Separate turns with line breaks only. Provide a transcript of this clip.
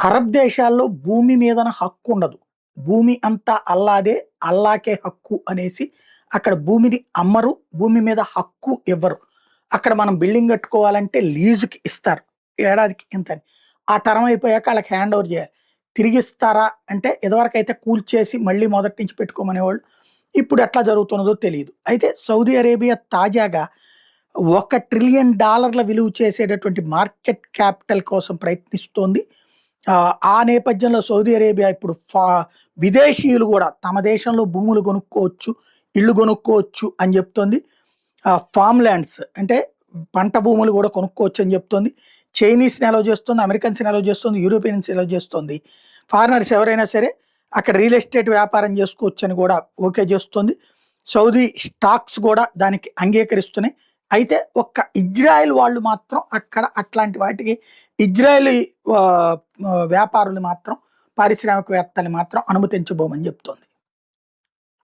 Arab దేశాల్లో భూమి మీదన హక్కు ఉండదు. భూమి అంతా అల్లాదే, అల్లాకే హక్కు అనేసి అక్కడ భూమిని అమ్మరు. భూమి మీద హక్కు ఇవ్వరు. అక్కడ మనం బిల్డింగ్ కట్టుకోవాలంటే లీజుకి ఇస్తారు. ఏడాదికి ఇంతని. ఆ టర్మ్ అయిపోయాక ఆళ్ళకి హ్యాండ్ ఓవర్ చేయాలి. తిరిగిస్తారా అంటే ఇదివరకైతే కూల్చేసి మళ్ళీ మొదటి నుంచి పెట్టుకోమనేవాళ్ళు. ఇప్పుడు ఎట్లా జరుగుతున్నదో తెలీదు. అయితే సౌదీ అరేబియా తాజాగా $1 ట్రిలియన్ విలువ చేసేటటువంటి మార్కెట్ క్యాపిటల్ కోసం ప్రయత్నిస్తోంది. ఆ నేపథ్యంలో సౌదీ అరేబియా ఇప్పుడు విదేశీయులు గూడా తమ దేశంలో భూములు కొనుక్కోవచ్చు, ఇళ్ళు కొనుక్కోవచ్చు అని చెప్తోంది. ఫార్మ్ ల్యాండ్స్ అంటే పంట భూములు గూడా కొనుక్కోవచ్చు అని చెప్తోంది. చైనీస్‌ని అలౌ చేస్తుంది, అమెరికన్స్‌ని అలౌ చేస్తుంది, యూరోపియన్స్‌ని అలౌ చేస్తుంది. ఫారినర్స్ ఎవరైనా సరే అక్కడ రియల్ ఎస్టేట్ వ్యాపారం చేసుకోవచ్చని గూడా ఓకే చేస్తుంది. సౌదీ స్టాక్స్ గూడా దానికి అంగీకరిస్తున్నాయి. అయితే ఒక్క ఇజ్రాయెల్ వాళ్ళు మాత్రం అక్కడ అట్లాంటి వాటికి ఇజ్రాయెలీ ఆహ్, ఆహ్, వ్యాపారులు మాత్రం పారిశ్రామికవేత్తల్ని మాత్రం అనుమతించబోమని చెప్తోంది.